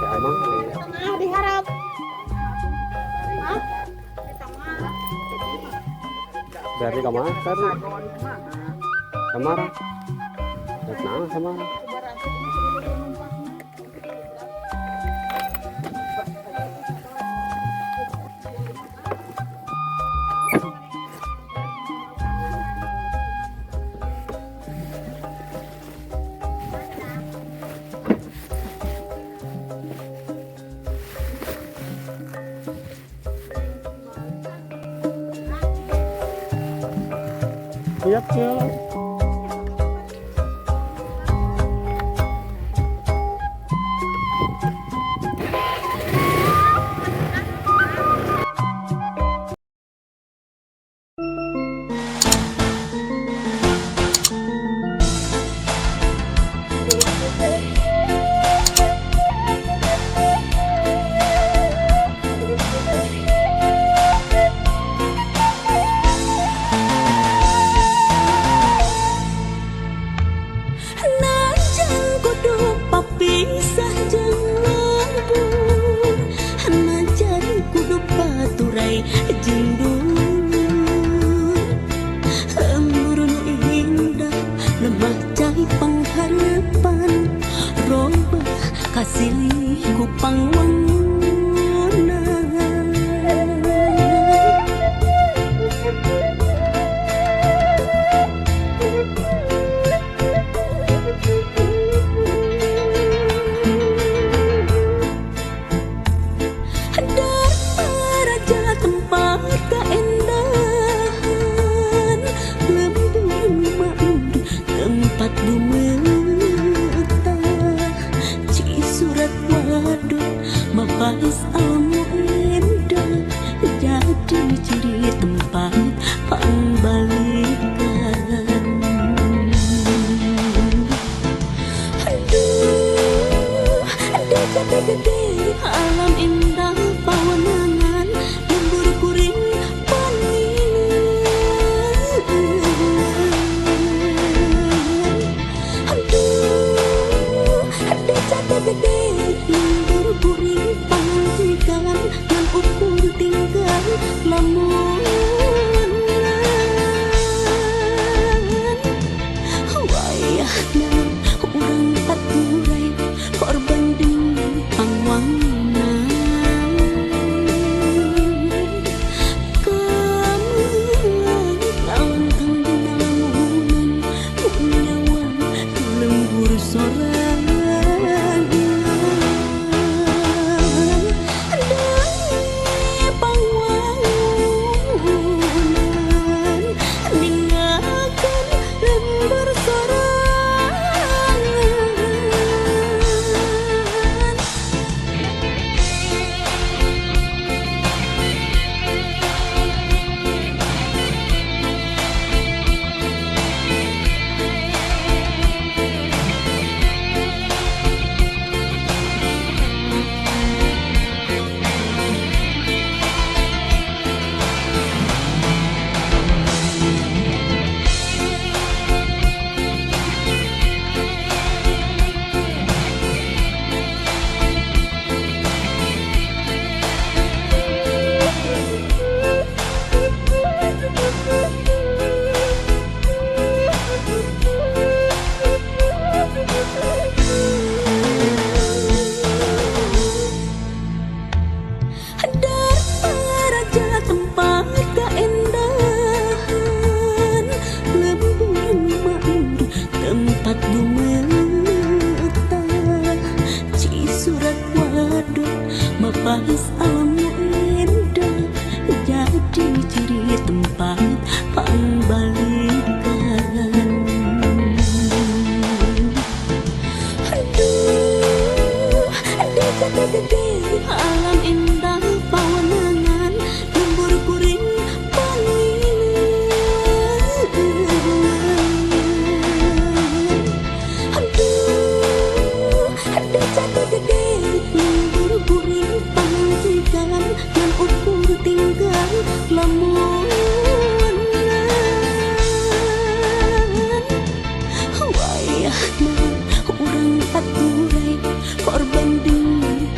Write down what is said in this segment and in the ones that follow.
Si Amang. Tengah diharap. Hah? Di tengah. Dari kamar tadi. Kamar. Nah, kamar. Siap, siap. Kasihku pangwangunan Raja tempat keindahan lembur makmur tempat Mabais al-mu'indah jadi ciri tempat pembalikan. Aduh, ada kata gede alam indah pawanangan lembur kuring paningan. Aduh, ada kata gede kuring pangantikan yang ukur tinggal lamun wayahna urang paturai korban demi pangwangunan kamu lawan kang dinalamunan punyawan lembur sorangan Mabais al-mu'indah jadi ciri tempat pembalikan. Aduh, ada kata gede alam indah pawanangan lembur kuring paningan. Aduh, ada kata gede lembur kuring pangantikan yang ukur tinggal lamun wayahna urang paturai korban demi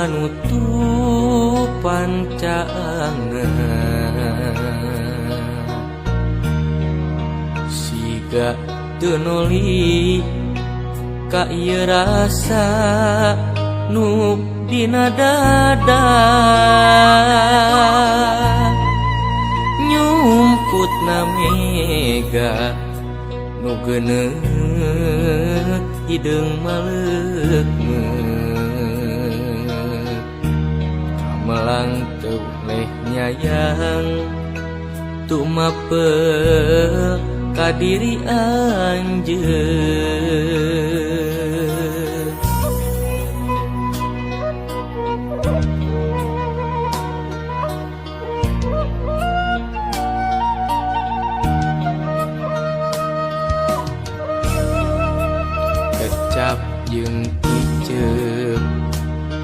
panutupan caangan siga tenoli ka ieu rasa nu dina dada nyumputna mega nu geuneuh hideung maleukmeut kamelang teu leh nyayang tumapel ka diri anjeun kecap jeung kiceuk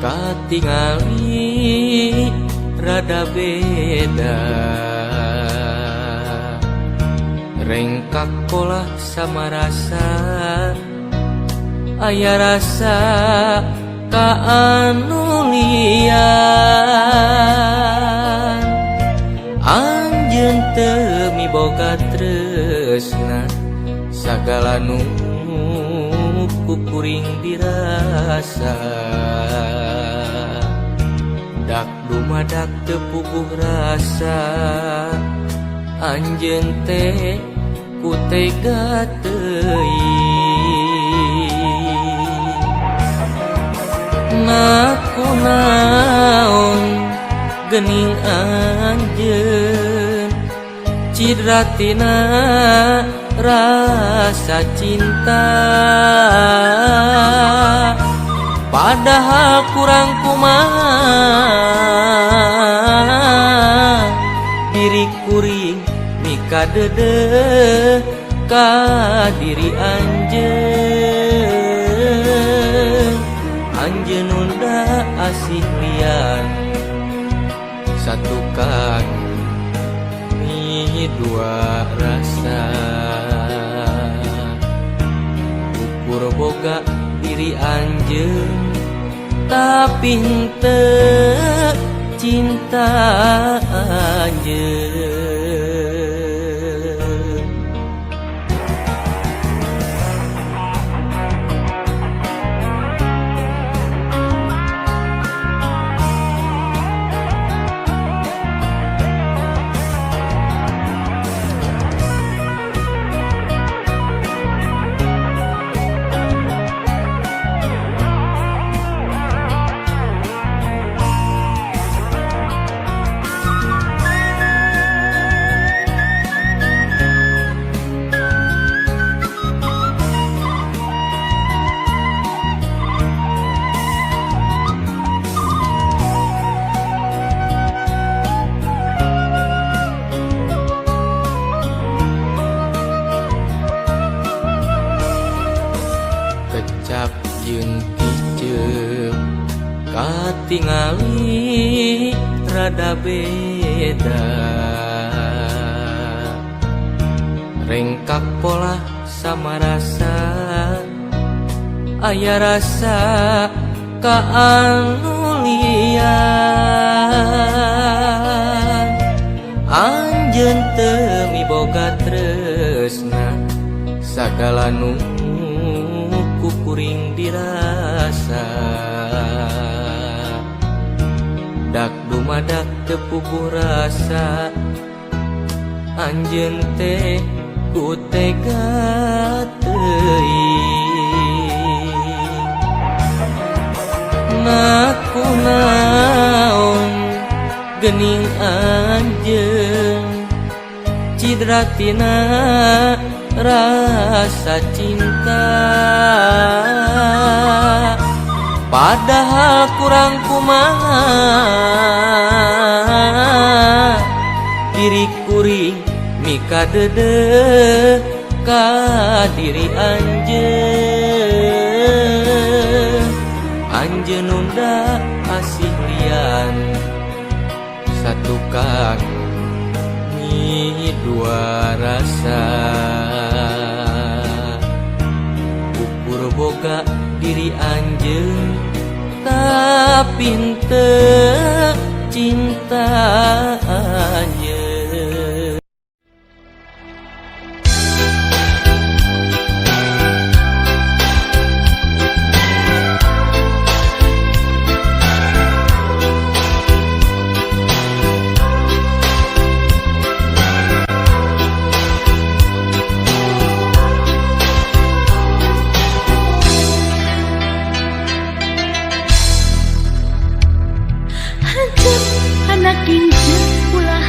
katingali rada beda rengkak pola sama rasa aya rasa ka anu lian anjeun teu miboga tresna sagala nu kuring dirasa dak dumadak teu puguh rasa anjeun teh ku tega teuing gening anjeun cidratina rasa cinta padahal kurang kumaha diri kuring mika dedeh ka diri anjeun anjeun nunda asih lian satukan dua rasa ukur boga diri anjeun tapi henteu cinta anjeun. Kecap jeung kiceum katingali rada beda rengkak pola sama rasa aya rasa ka anu lian anjeun teu miboga tresna sagala nu kuring dirasa dak dumadak teu puguh rasa anjeun teh ku tega teuing ngaku naon geuning anjeun cidratina rasa cinta padahal kurang kumaha diri kuring mika dedeh ka diri anjeun anjeun nunda asih lian satukan dua rasa ukur boga diri anjeun tapi henteu cinta anjeun. Anak kinceuk ulah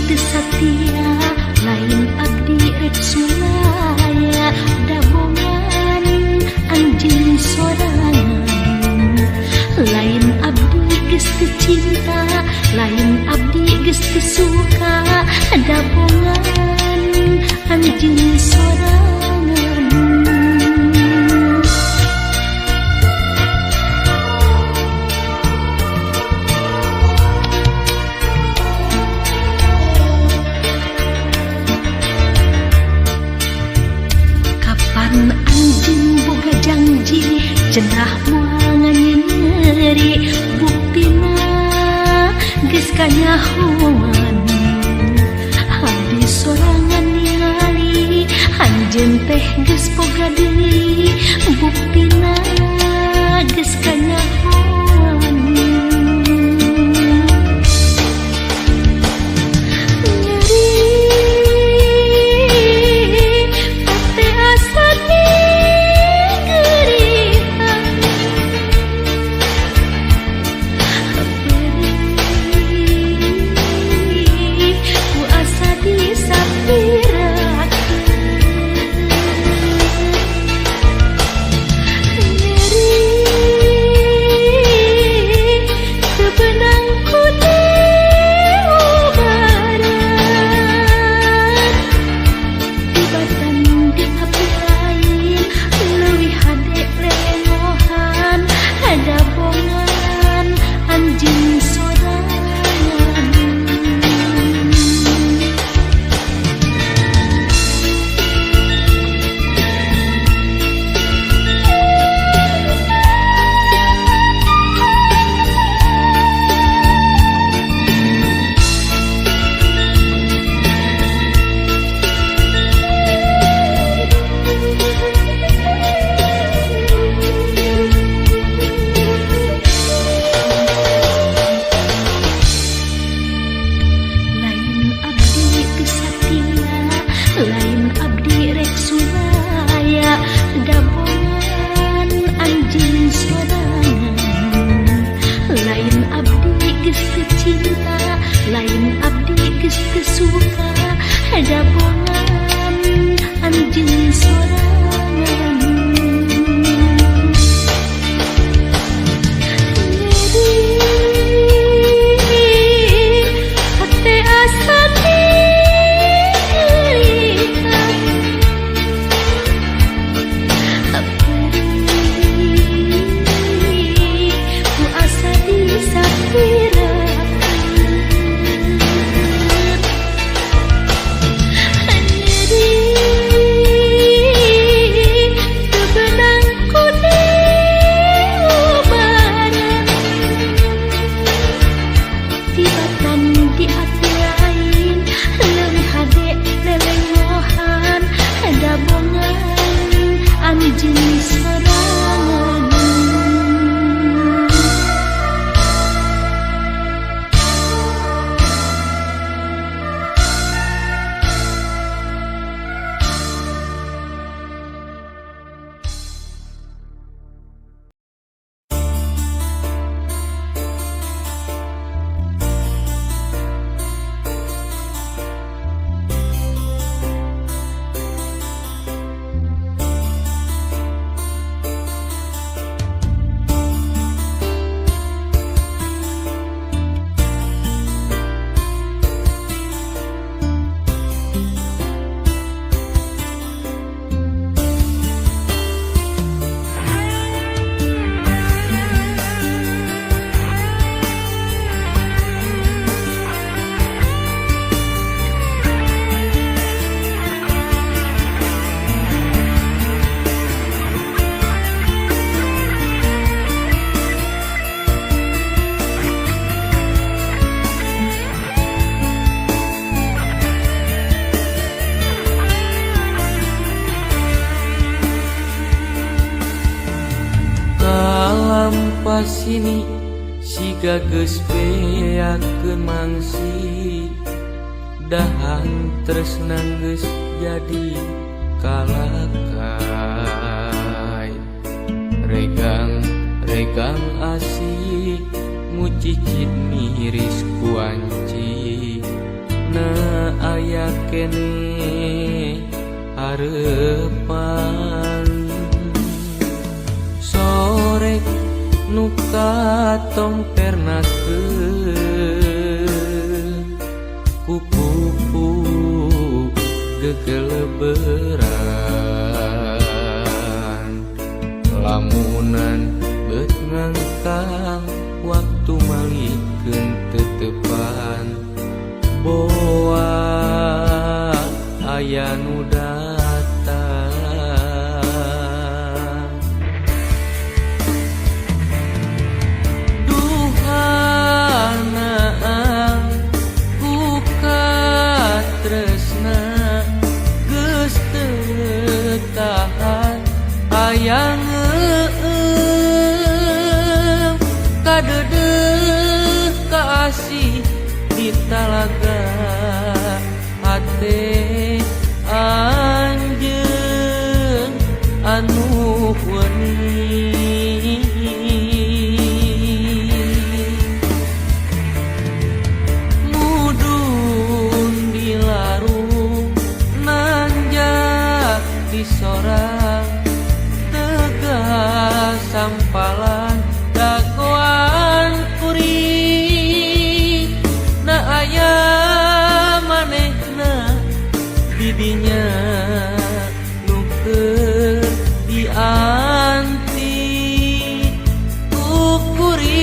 teu satia lain abdi rek sulaya dabongan anjeun sorangan lain abdi geus teu cinta lain abdi geus teu suka dabongan anjeun sorangan. Anjing boga janji cenah moal nganyeri buktina geus kanyahoan habis sorangan ningali anjeun teh geus boga deui buktina geus kanyahoan. Sini siga geus beakeun mangsi dahan tresna geus jadi kalakai regang asih mucicit miris kuanci kene harepan sore nuka tompernakeun kupu-kupu gegeleberan lamunan beut ngangkang waktu malikeun tetepan boa aya nu datang duhanaan ku katresna geus teu tahan aya ngeueum kadeudeung kaasih di talaga hate anjeun anu wening mudun dilarung nanjak di sorang tegas sampalan dagoan kuring na aya manehna didinya nu keur dianti kuring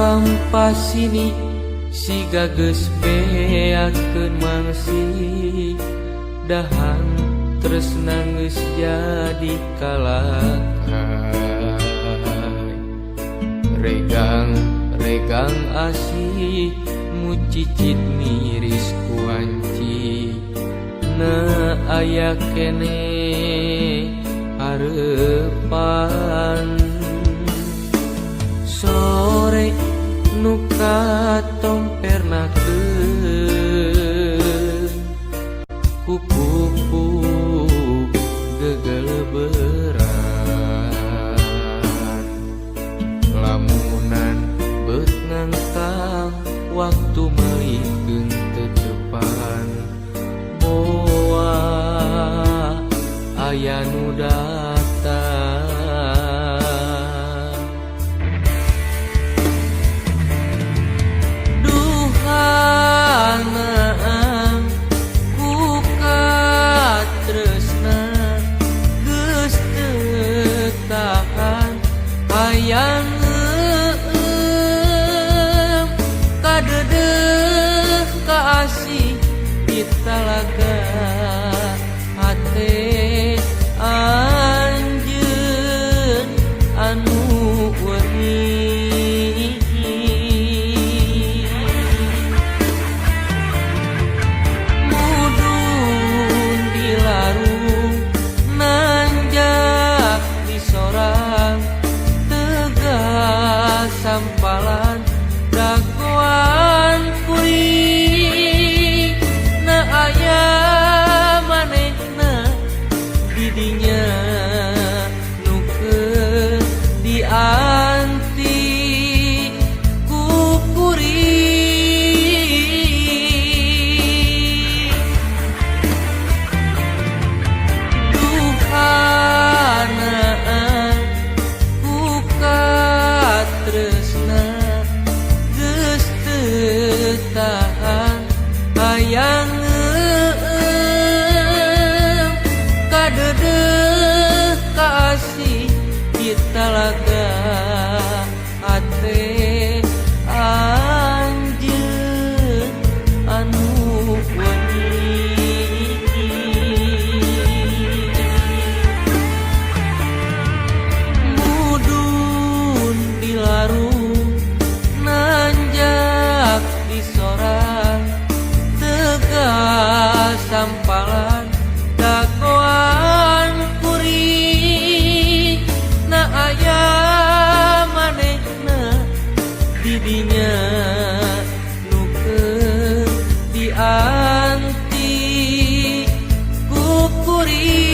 kampasini siga geus beakeun mangsi dahan tresna geus jadi kalakai regang asih mucicit miris kuanci na aya kene harepan sore nuka tompernakeun kupu-kupu gegeleberan lamunan beut ngangkang waktu malikeun tetepan boa aya nu datang duhanaan ku katresna geus teu tahan aya ngeueum kadeudeung kaasih di talaga hate anjeun anu wening mudun dilarung nanjak di sorang tegas sampalan dagoan kuring na aya manehna didinya nu keur dianti ku kuring duhanaan ku katresna teh anjeun anu mudun dilarung nanjak disorang tegas sampalan dagoan kuring na aya manehna didinya nukeun dianti ku kuring.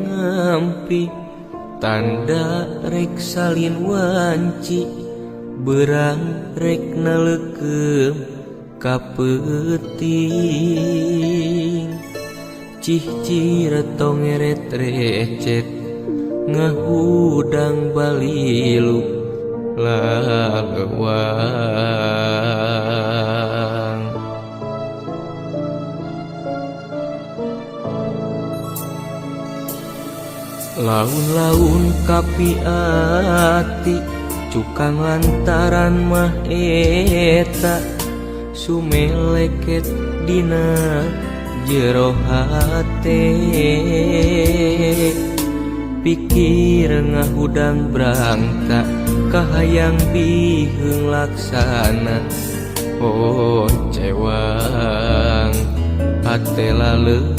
ngampi tanda rek salin wanci berang rek nalekem kapeting cih ciretong ngeret recet ngahudang balilu lalewang laun-laun kapi ati cukang lantaran mah eta sumeleket dina jero hate pikir ngahudang berangkat kahayang biheung laksana oh cewang hate laleuwang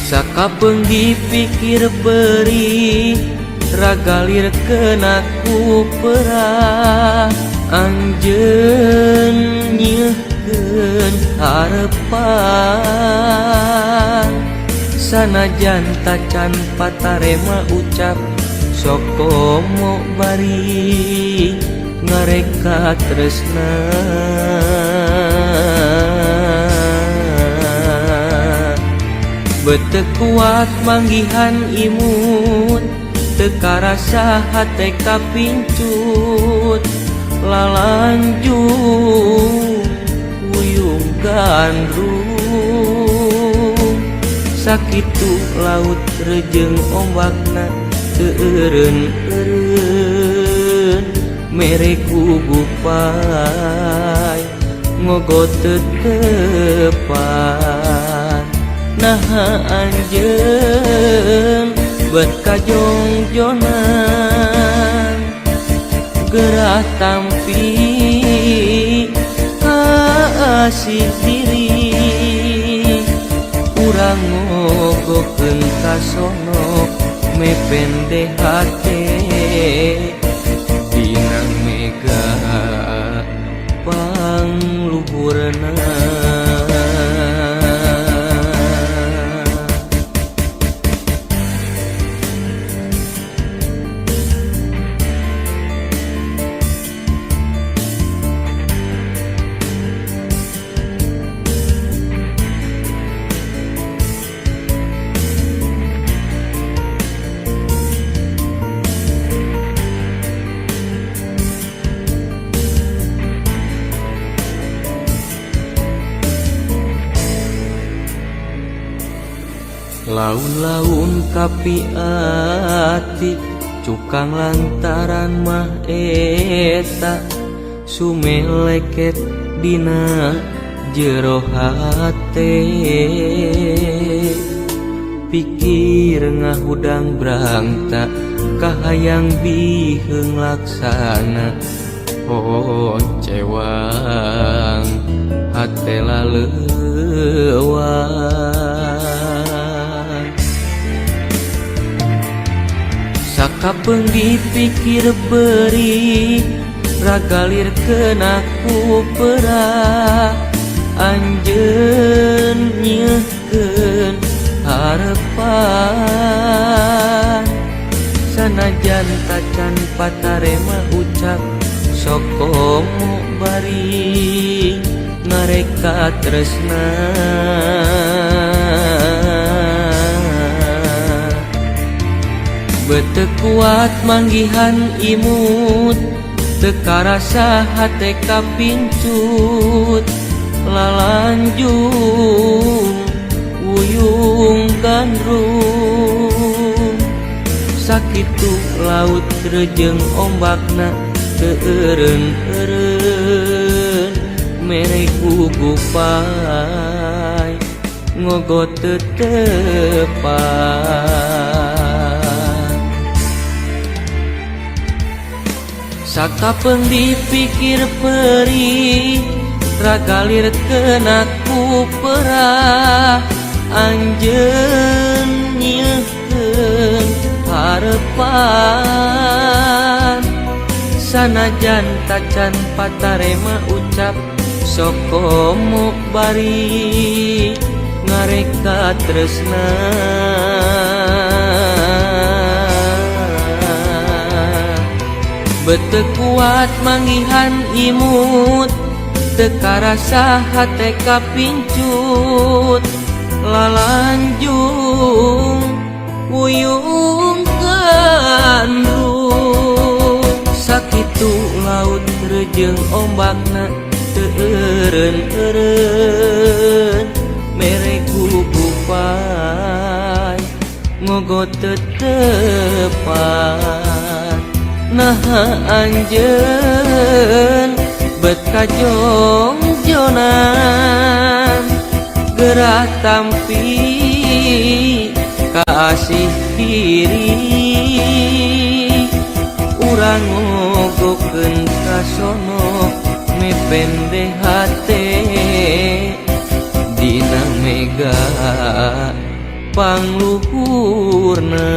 sakapeung dipikir beri ragalir kena ku perah anjeun nyeuhkeun harepan sanajan tacan patarema ucap sok komo bari ngareka tresna beteu kuat manggihan imut teu karasa hate kapincut lalanjung wuyung gandrung sakitu laut rejeung ombakna teu eureun-eureun mere gugupai ngogot teu tepan naha anjeun bet kajongjonan gerah tampi kasih diri urang ngogokeun kasono mepende hate dina mega pangluhurna laun-laun kapi ati cukang lantaran mah eta sumeleket dina jero hate pikir ngahudang berangkat kahayang biheung laksana oh cewang hate laleuwang sakapeung dipikir beri ragalir kena ku perah anjeun nyeuhkeun harepan sanajan tacan patarema ucap sok komo bari ngareka tresna beteu kuat manggihan imut teu karasa hate kapincut lalanjung wuyung gandrung sakitu laut rejeung ombakna teu eureun-eureun mere gugupai ngogot teu tepan sakapeung dipikir perih ragalir kena ku perah anjeun nyeuhkeun harepan sanajan tacan patarema ucap sokomo bari ngareka tresna bete kuat manggihan imut teka rasa hate kapincut lalanjung wuyung gandrung sakitu laut rejeng ombakna teureun-eureun mere gugupai ngogot tetepan naha anjeun bet kajongjonan gerah tampi kasih diri urang ngogokeun kasono mepende hate dina mega pangluhurna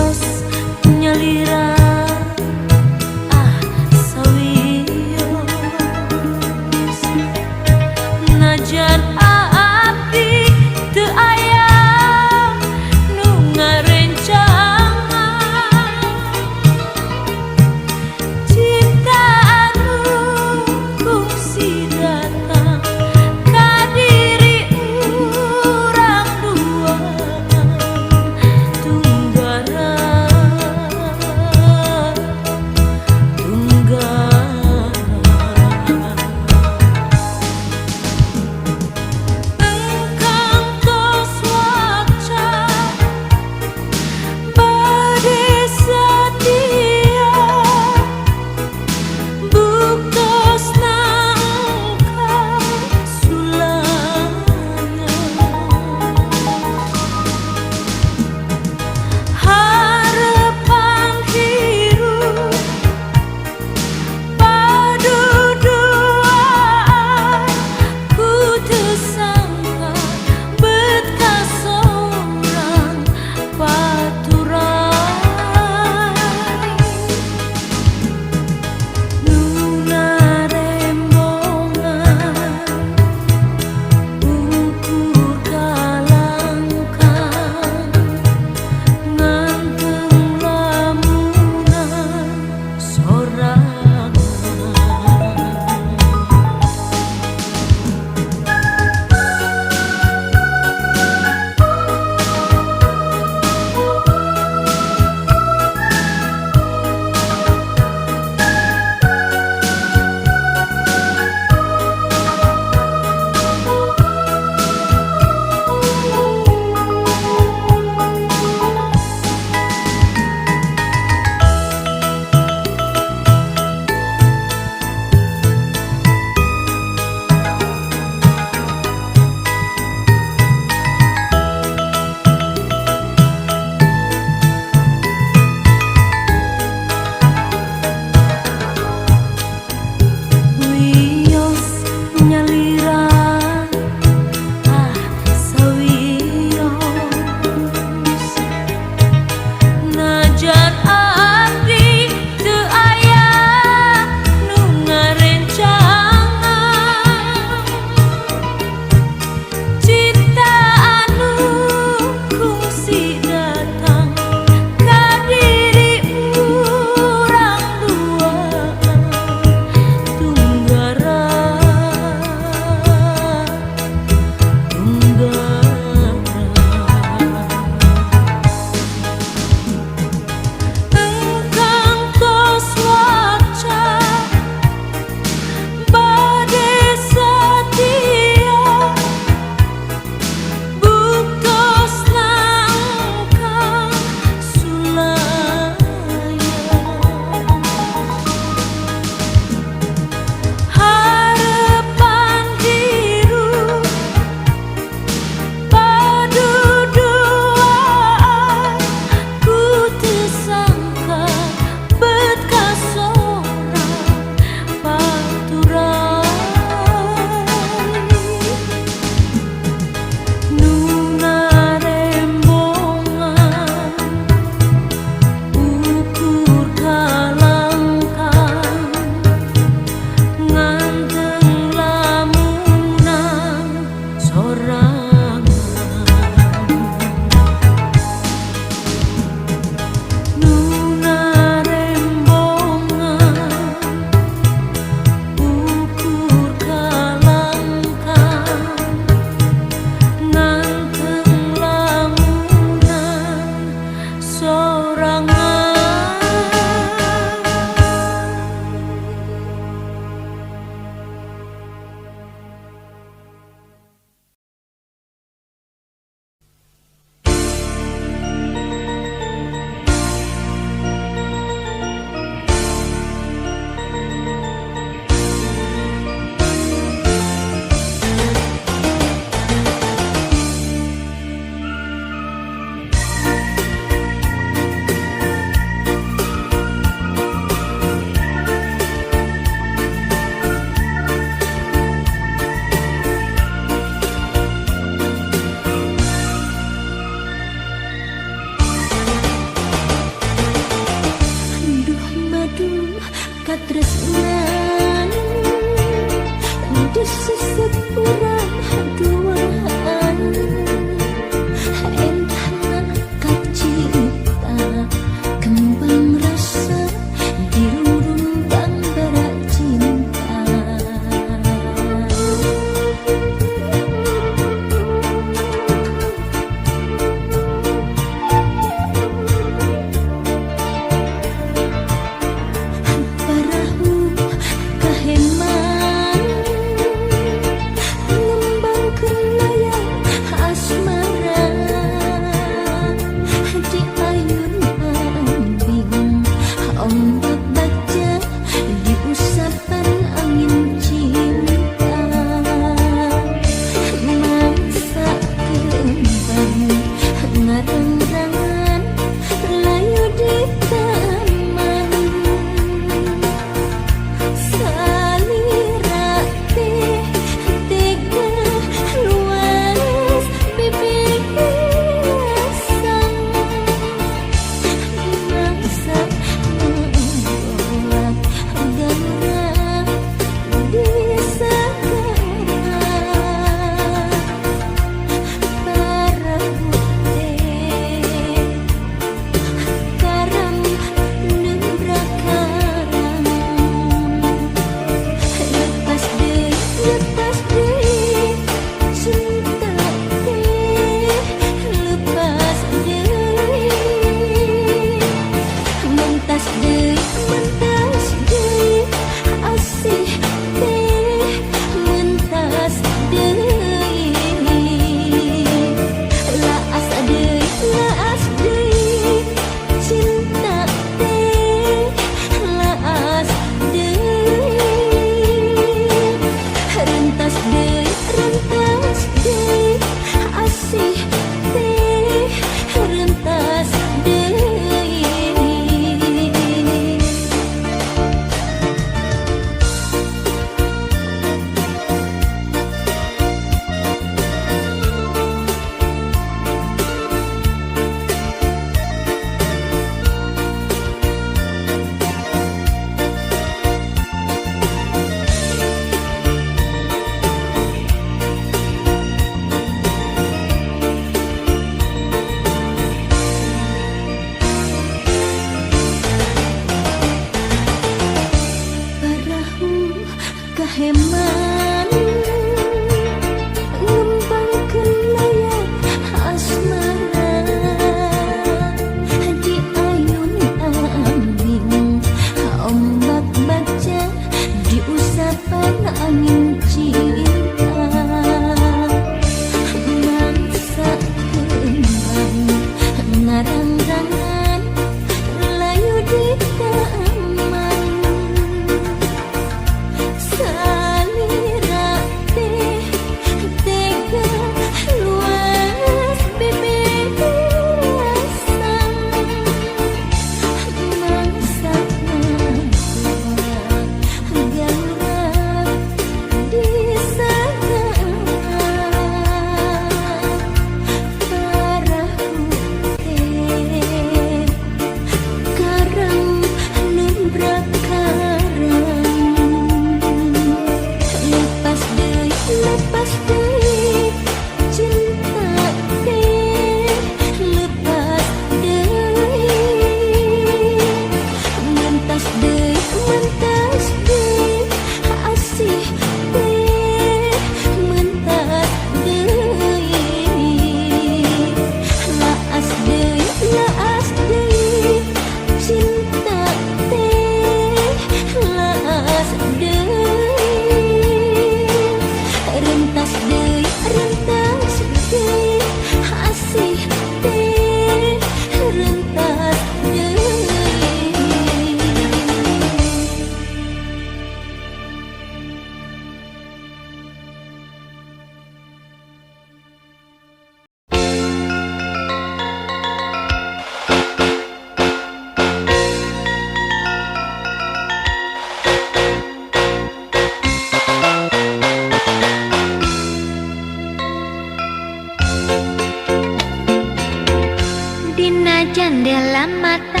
jendela mata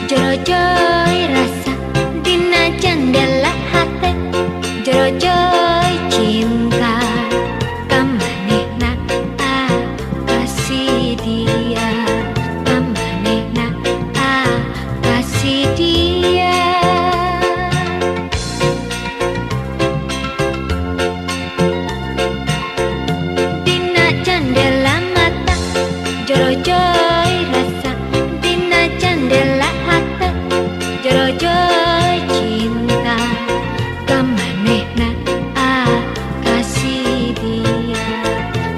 jero-joy rasa dina jendela hati jero-joy cinta kamanehna kasih dia kamanehna kasih dia dina jendela mata jero-joy rasa dina jendela hati jero-joy cinta kamanehna kasih dia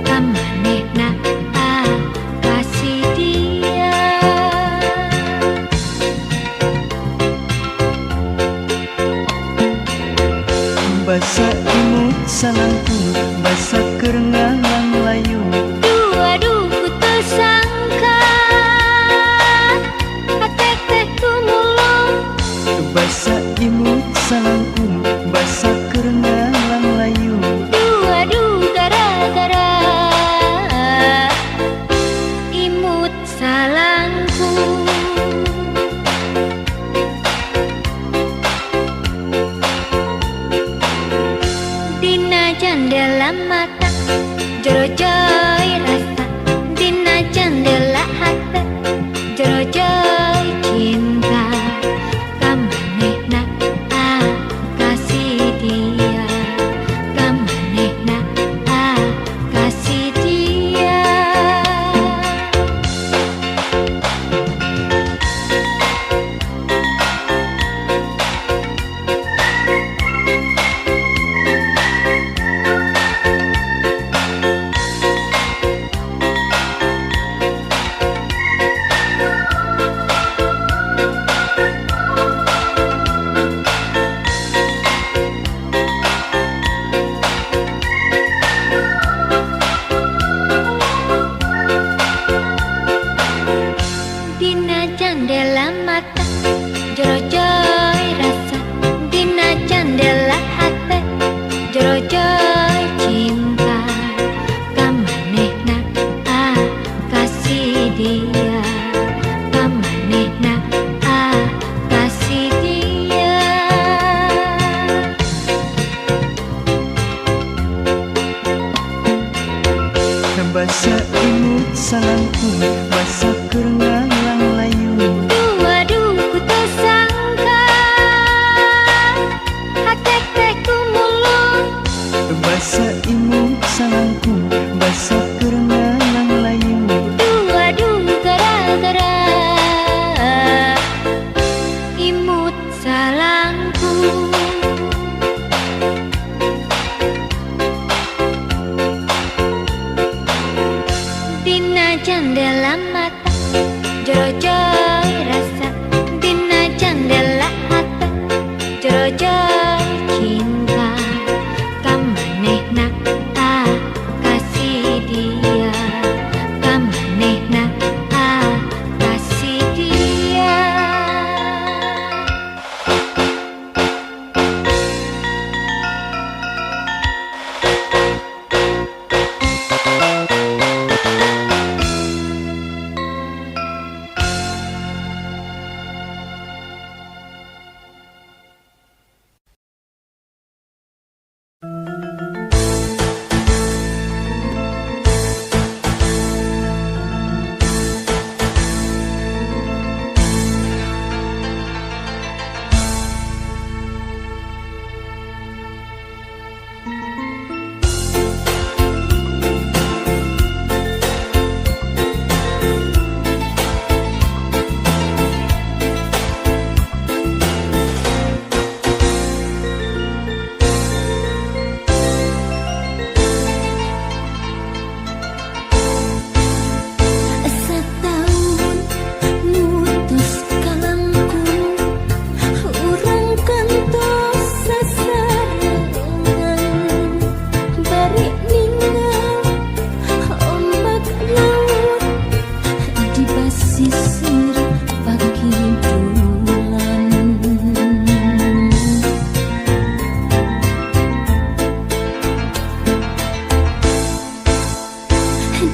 kamanehna kasih dia Basa imut salangkung basa kerengalang layu aduh ku tersangka atek teh kumulung Basa imut salangkung basa kerengalang layu aduh gara-gara imut salangku dina jendela mata jero-joy rasa dina jendela hati jero-joy cinta kamanehna kasih dia kamanehna kasih dia dina jendela mata jero-joy rasa dina jendela hati jero-joy cinta kamanehna kasih dia kamanehna kasih dia Basa imut salangkung basa kerengalang layu aduh ku tersangka atek teh kumulung Basa imut salangkung basa kerengalang layu aduh gara-gara imut salangku dina jendela mata jero-joy rasa dina jendela hati jero-joy cinta kamanehna kasih dia kamanehna kasih dia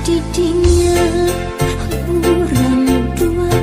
didinya urang dua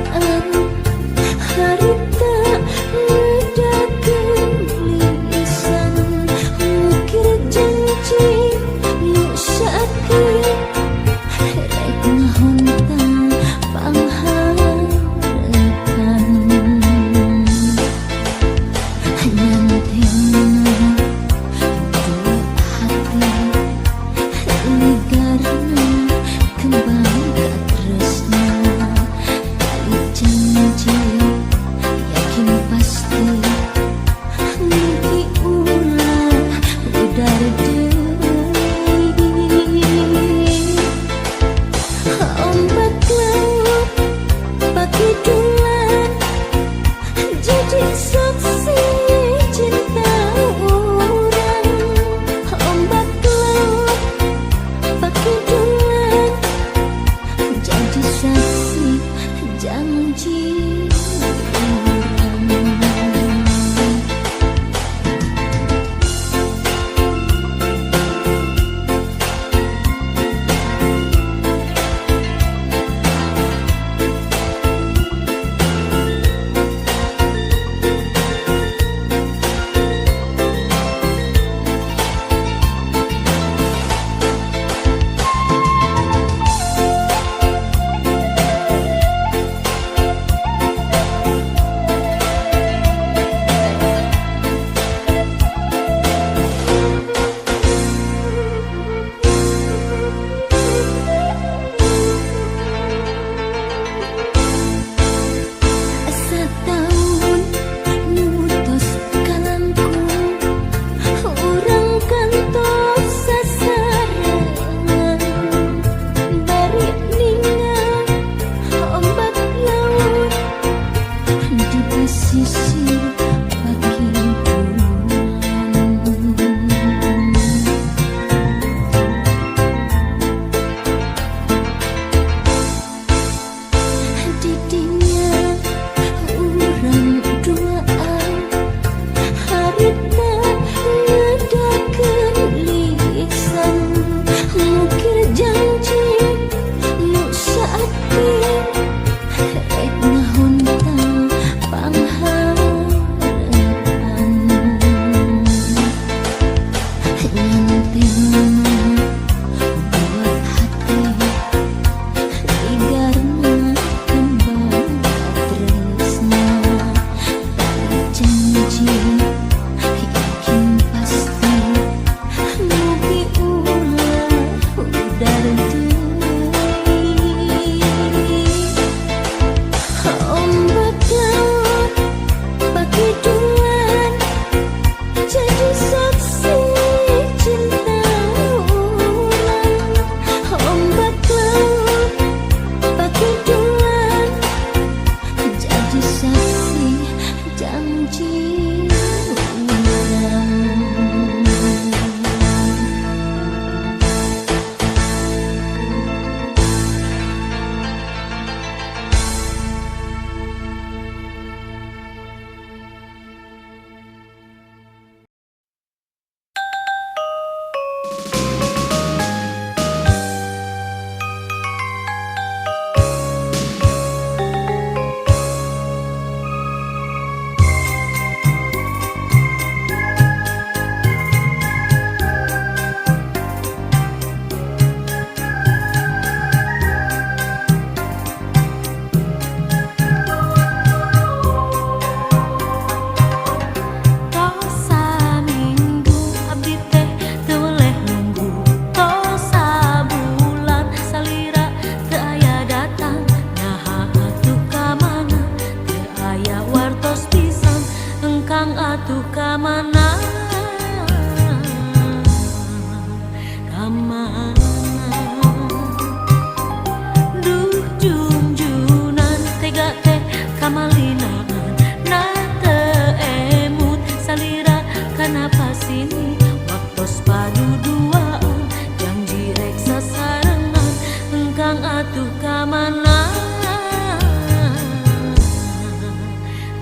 engkang atuh kamana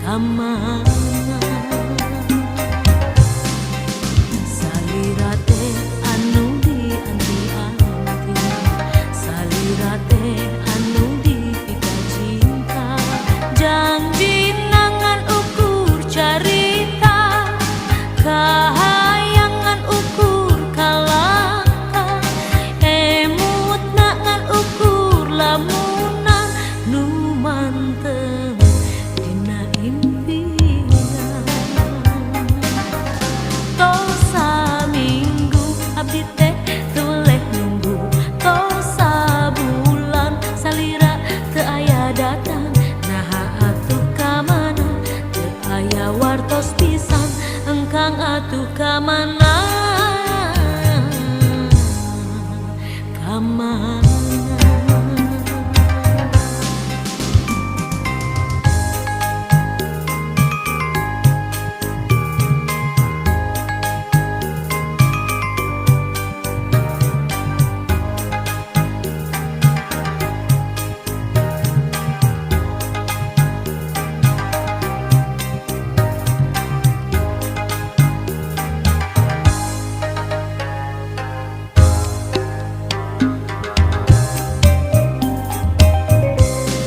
kamana salira teh anu dianti-anti salira teh anu dipika cinta janji nangan ukur carita kahayangan ukur kalaka emut nangan ukur lamunan nu mantep dina impian tosa minggu abdi teh tuleh nunggu tosa bulan salira teu aya datang naha atuh kamana teu aya wartos pisan engkang atuh kamana kamana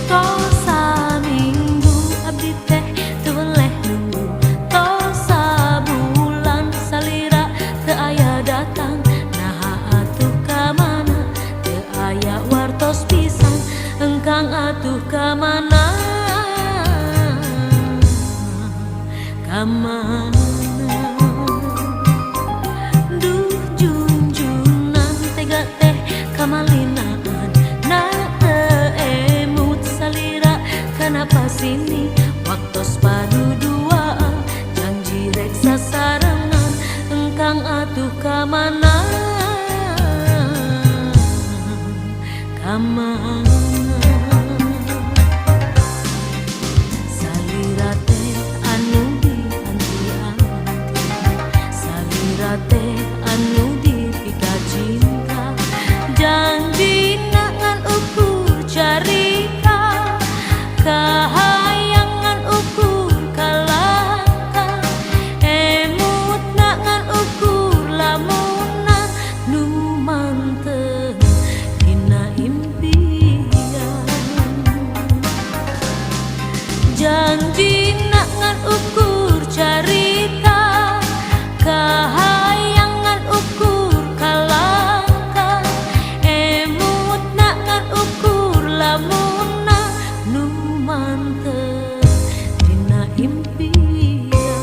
tosa minggu abdi teh tuleh nunggu tosa bulan salira teu aya datang naha atuh kamana teu aya wartos pisan engkang atuh kamana kamana duh junjunan tega teh kamalinaan na teu emut salira kenapa sini waktos paduduaan janji rek sasarengan engkang atuh kamana kamana salira teh anu dianti-anti salira teh anu dipika cinta janji nangan ukur carita kahayangan ukur kalaka emut nangan ukur lamunan nu mantep dina impian janji nangan ukur carita kahayangan ukur kalaka emut nangan ukur lamunan nu mantep dina impian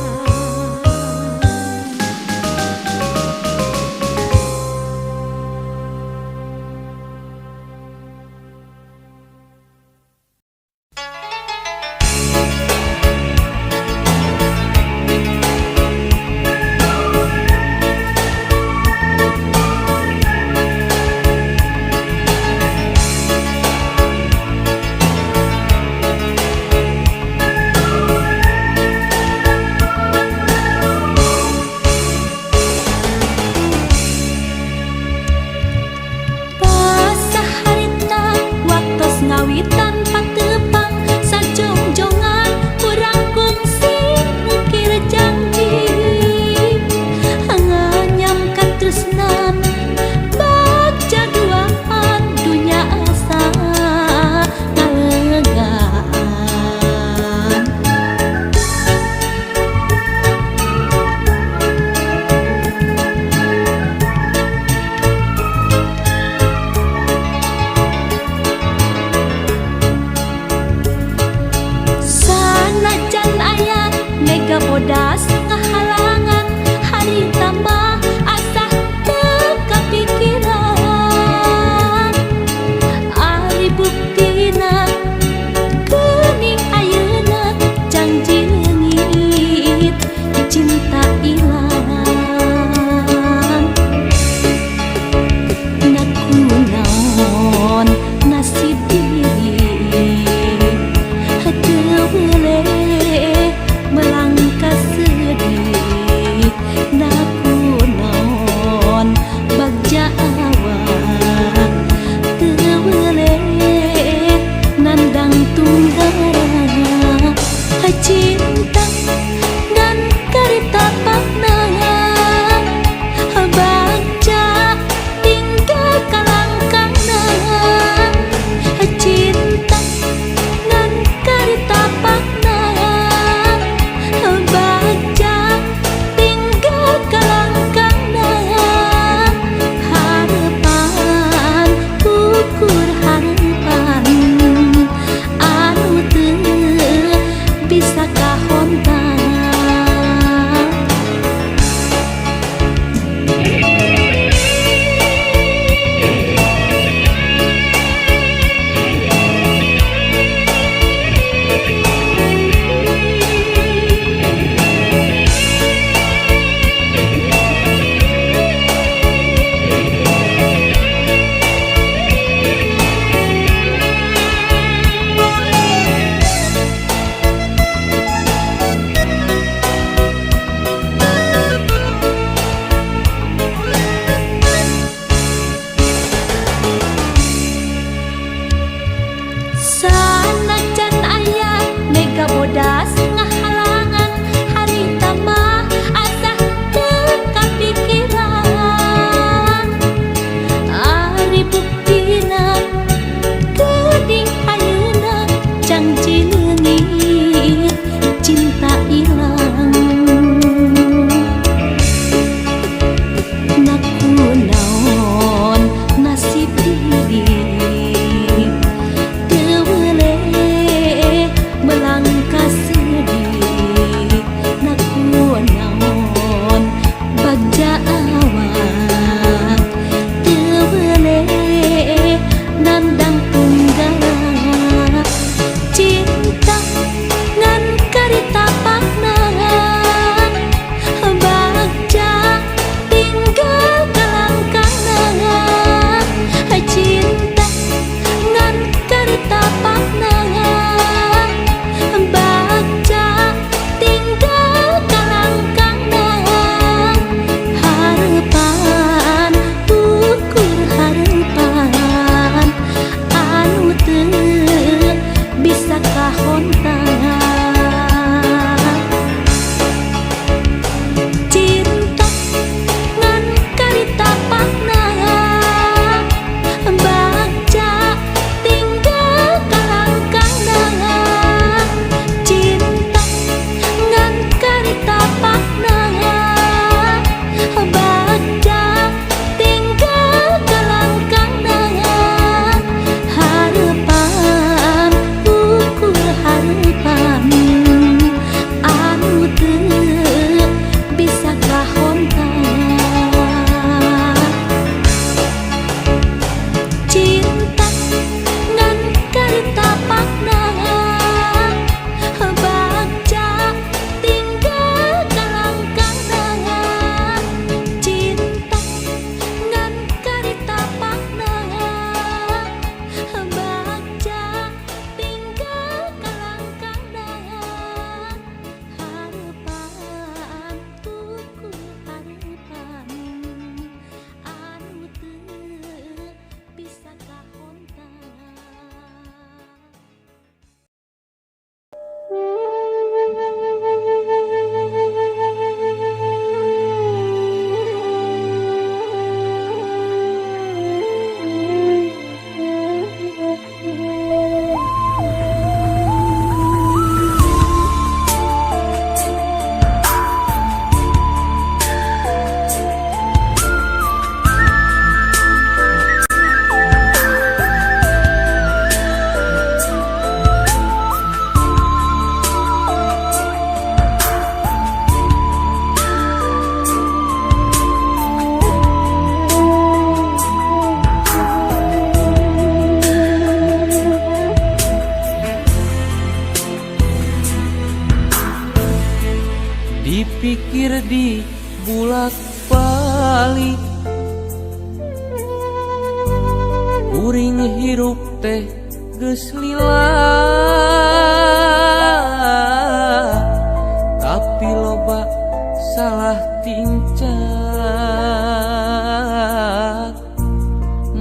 mikir di bulak balik kuring hirup teh geus lila tapi loba salah tingcak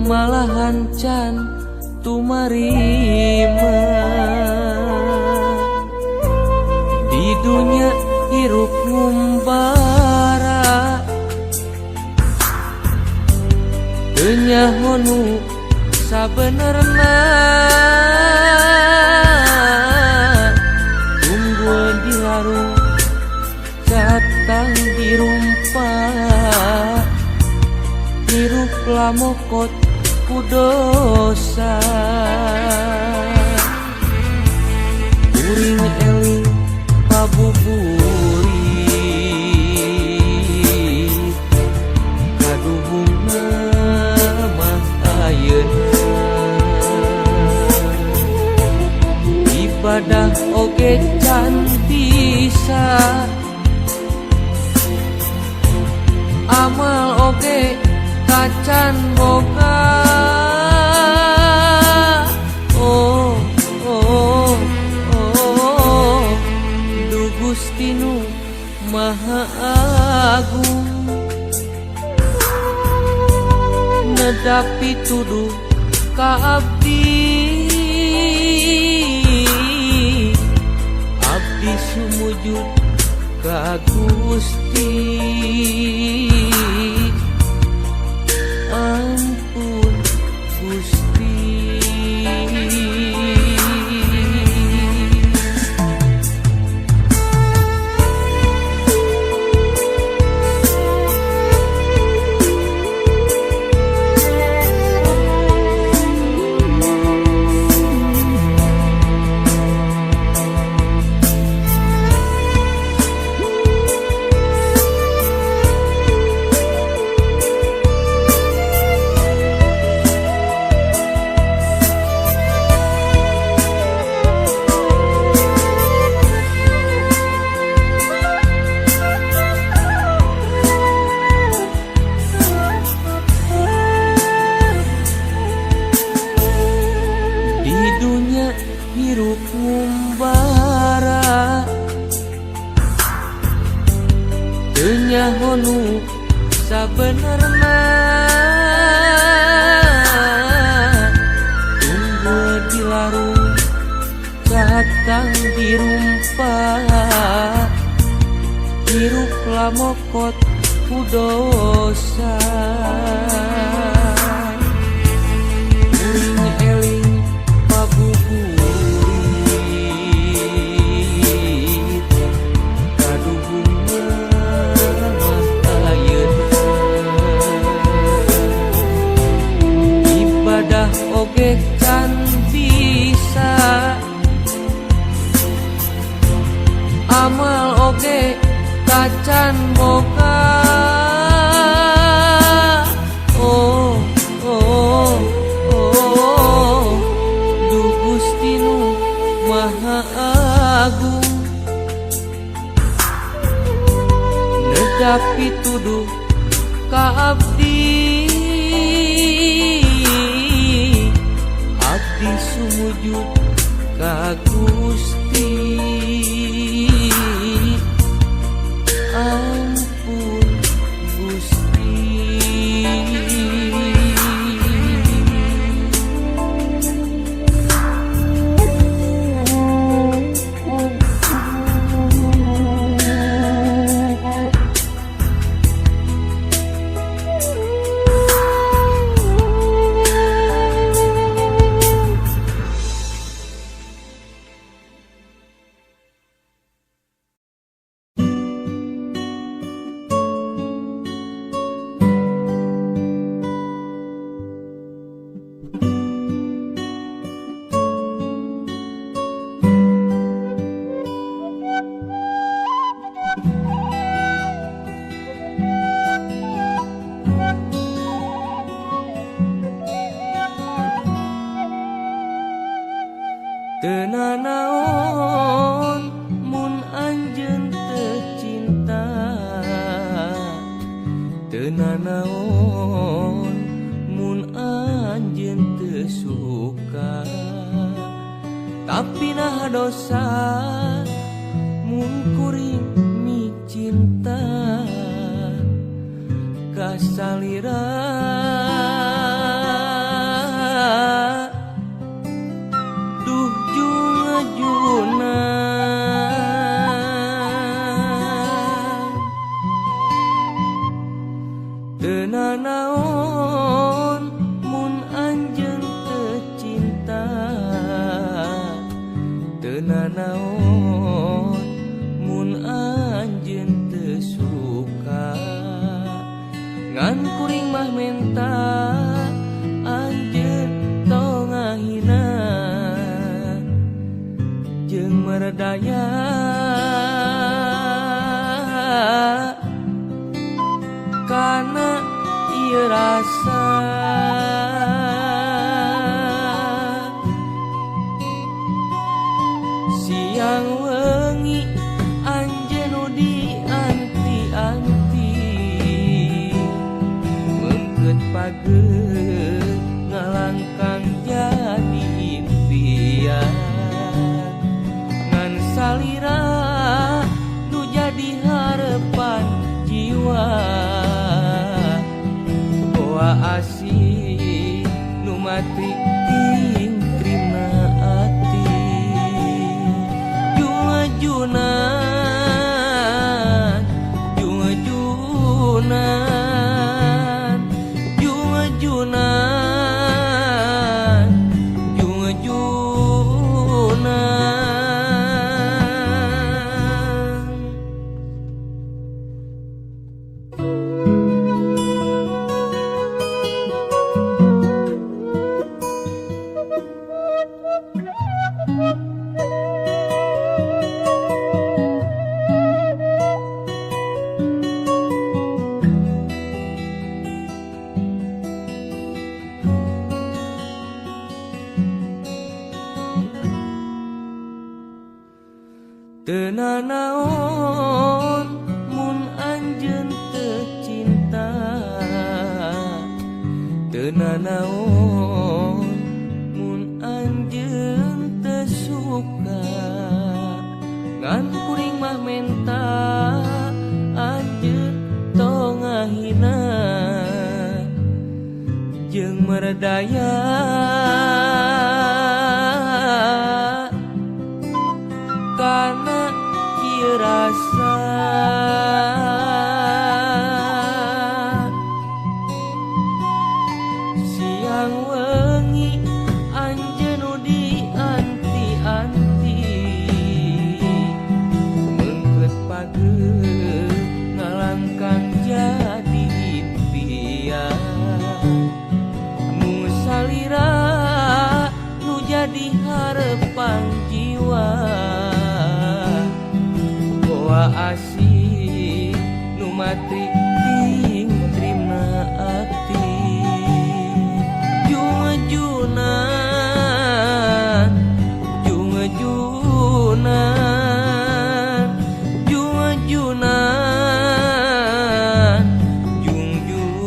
malahan can tumarima di dunia hirup ngumbara teu nyahonu sabenerna unggul di larung catang dirumpa hirup lamokot ku dosa kuring eling pabuburit kaduhungna mah ayeuna ibadah oge can bisa amal oge kacan boga oh oh oh du Gusti nu Maha Agung nedapi tuduh ka abdi sumujud ka Gusti ampun Gusti hirup ngumbara teu nyahonu sabenerna unggul di larung catang dirumpa hirup lamokot ku dosa kuring eling pabuburit kaduhungna mah ayeuna ibadah oge can bisa amal oge kacan boga oh oh oh du Gusti nu Maha Agung nedapi tuduh ka abdi sumujud ka Gusti ampun Gusti teu nanaon mun anjeun teu cinta tapi nah dosa mun kuring mi cinta ka salira duh junga-juna teu nanaon mun anjeun teu cinta teu nanaon mun anjeun teu suka ngan kuring mah menta anjeun tong ngahina jeung meredaya kana ieu rasa siang wengi anjeun nu dianti-anti mengkeut pageut ngalangkang jadi impian ngan salira nu jadi harepan jiwa boa asih nu mati tingkrimna ati junga-junan junga-junan junga-junan junga-junan teu nanaon mun anjeun teu cinta teu nanaon mun anjeun teu suka ngan kuring mah menta anjeun tong ngahina jeung meredaya kana ieu rasa siang wengi anjeun nu dianti-anti mengkeut pageut ngalangkang jadi impian mung salira nu jadi harepan jiwa asih nu mati tingkrimna ati junga-junan junga-junan junga-junan jung-junan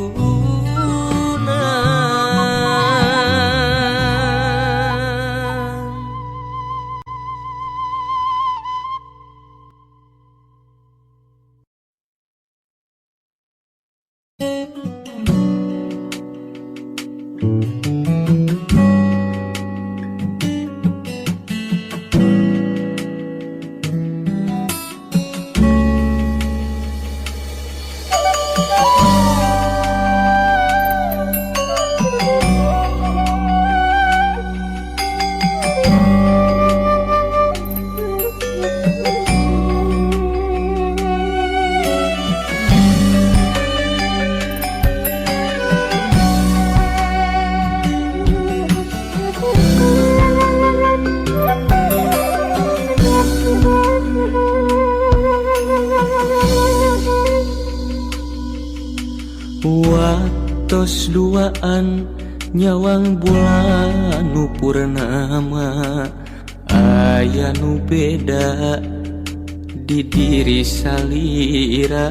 Watos duaan nyawang bulan nu purnama aya nu beda di diri salira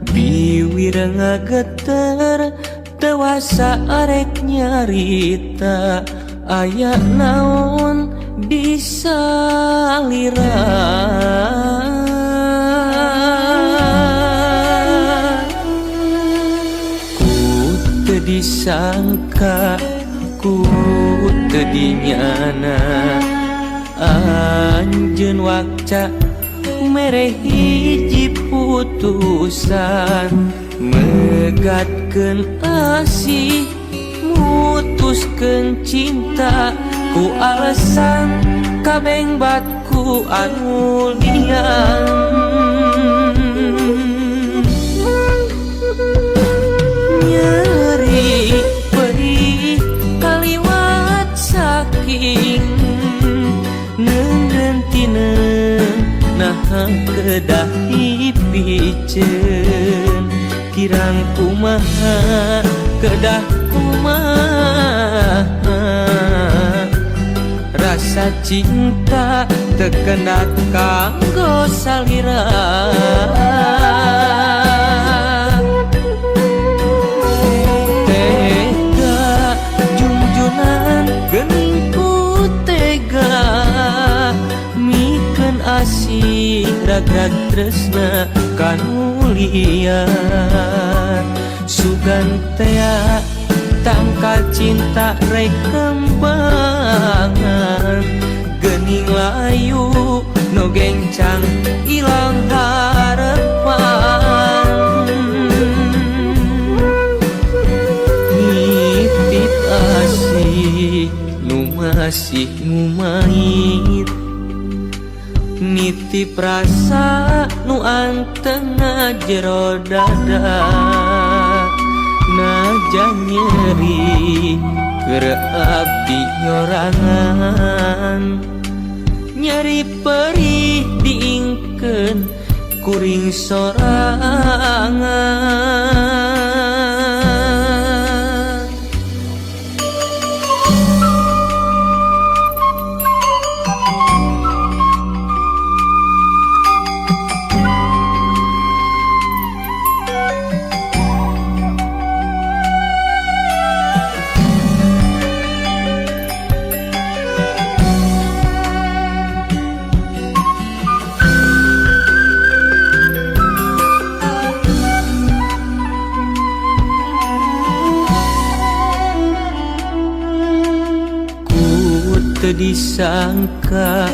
biwir ngageter dewasa arek nyarita aya naon di salira. Ku teu disangka, ku teu dinyana, anjeun wakca mere hiji putusan, megatkeun asih, mutuskeun cinta, ku alasan kabeng batku anu liang. Nyeri perih kaliwat saking neunreuntineun nah kedah dipiceun, kirang kumaha kedah kumaha, rasa cinta tekenat kanggo salira. Tega junjunan geuning ku tega, mikeun asih ragrag tresna kanu liar. Sugantea tangkal cinta rek kembangan, geuning layu no gencang ilang harapan. Nitip asih nu masih ngumait, nitip rasa nu antengna jero dada, najan nyeri keur abdi nyorangan, nyeri perih diingkeun kuring sorangan. Teu disangka,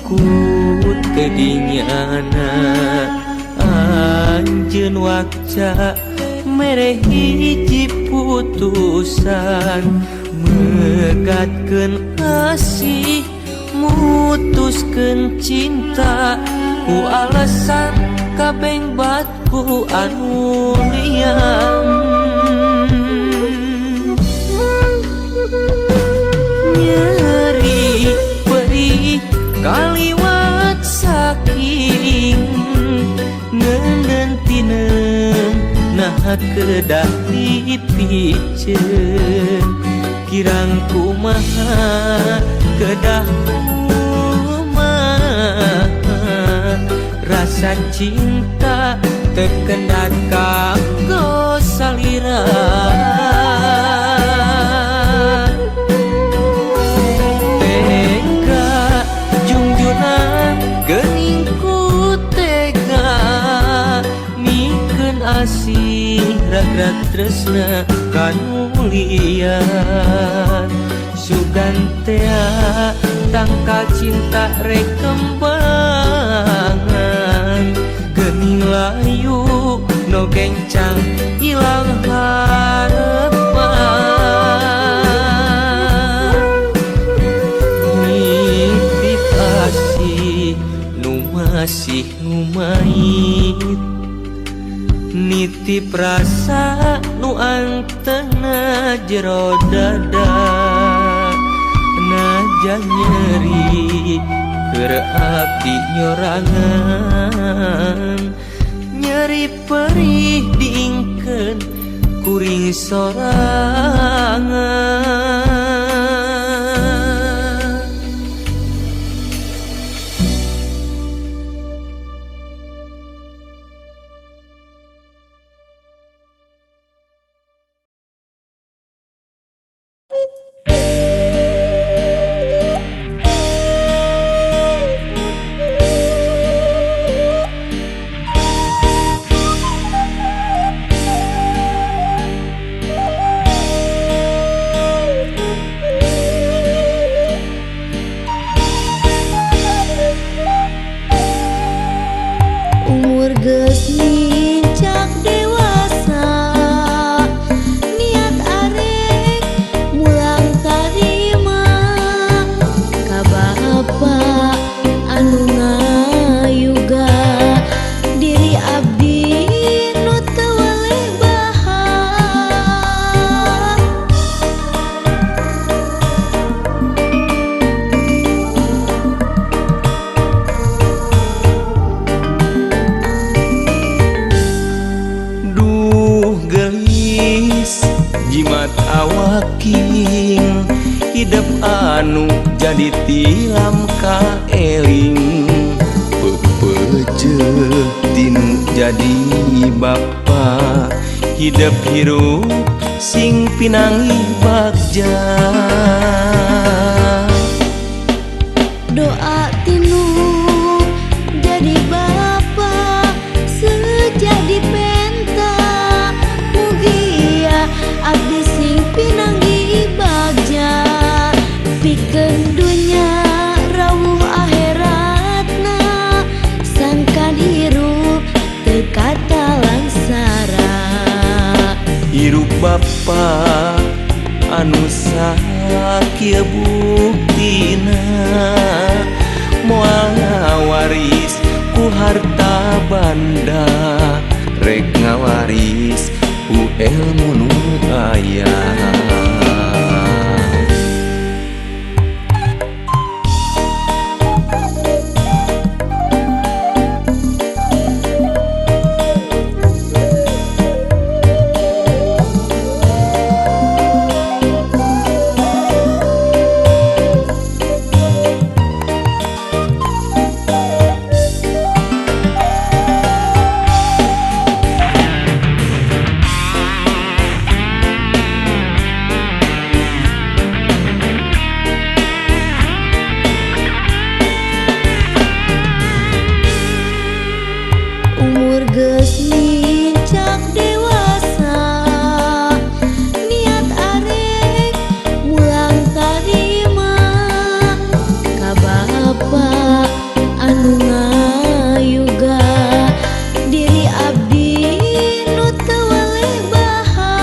ku teu dinyana, anjeun wakca mere hiji putusan, megatkeun asih, mutuskeun cinta, ku alasan kabeng batku anu liang. Nyeri perih kaliwat saking neunreuntineun nah kedah dipiceun, kirang kumaha kedah kumaha, rasa cinta tekendat kanggo salira. Geuning ku tega, mikeun asih ragrag tresna kanu liar. Sugantea tangkal cinta rek kembangan, geuning layu no gencang ilang harapan. Nitip asih nu masih ngumait, nitip rasa nu antengna jero dada, najan nyeri keur abdi nyorangan, nyeri perih diingkeun kuring sorangan. hidup anu jadi tilam ka eling Pepeje tinu jadi bapa hidup hirup sing pinangi bagja Doa tinu jadi bapa sejadi penta mugia abdi sing pinanggi bagja pikeun dunya rawuh akhiratna sangkan hirup teu kata langsara hirup bapa anu sakieu buktina moal ngawaris ku harta banda rek ngawaris ku ilmu nu aya umur geus mincak dewasa niat arek mulang tarima ka bapa anu ngayuga diri abdi nu teu waleh baha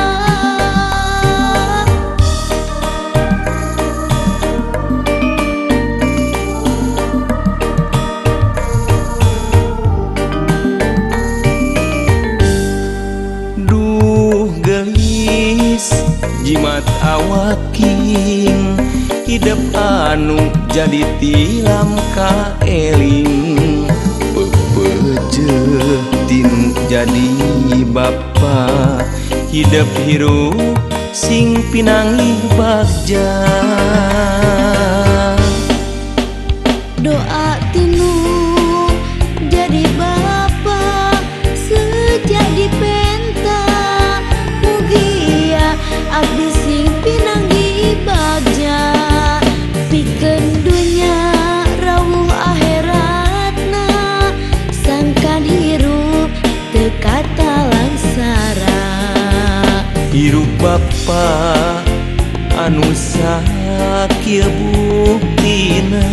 duh gelis jimat awaking hidup anu jadi tilam ka eling Pepeje tinu jadi bapa hidup hirup sing pinangi bagja doa tinu jadi bapa sejadi penta mugia abdi sing pinanggi bagja pikeun dunya rawuh akhiratna sangkan hirup teu kata langsara hirup bapa anu sakieu buktina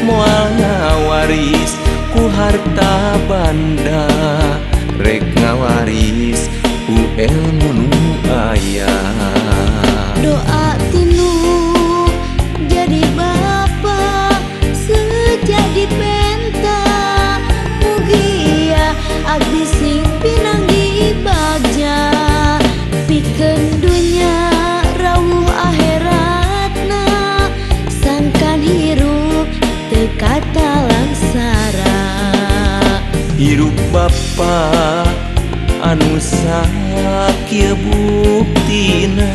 moal ngawaris ku harta banda rek ngawaris ku ilmu nu aya doa tinu jadi bapa sejadi penta mugia abdi sing pinanggi bagja pikeun dunya rawuh akhiratna sangkan hirup teu kata langsara hirup bapa anu sakieu buktina